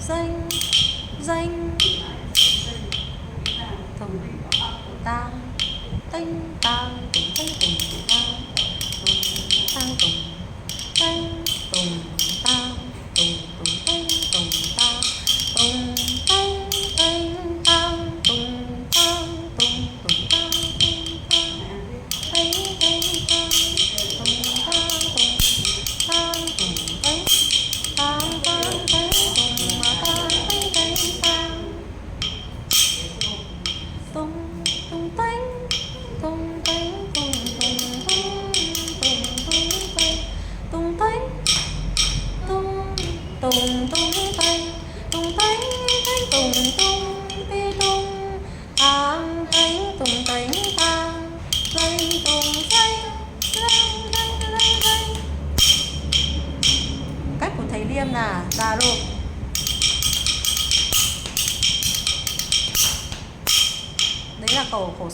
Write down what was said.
danh danh tùng tang tinh tang tùng tinh tùng tang tùng tang tùng tang tùng tùng tinh tùng tang tùng tinh tinh tang tùng tang tùng tùng tang tinh tang tinh tinh tang tùng tang tùng tang tùng tinh tang tang tinh tùng mà tang tinh tinh tang tung tung tánh tung tánh tung tung tung tung tung tánh tung tung tung tánh tung tánh tánh tung tung pi tung tang tánh tung tánh tang dây tung dây dây dây dây dây. Cách của thầy Liêm là ra luôn. Đấy là khẩu 6.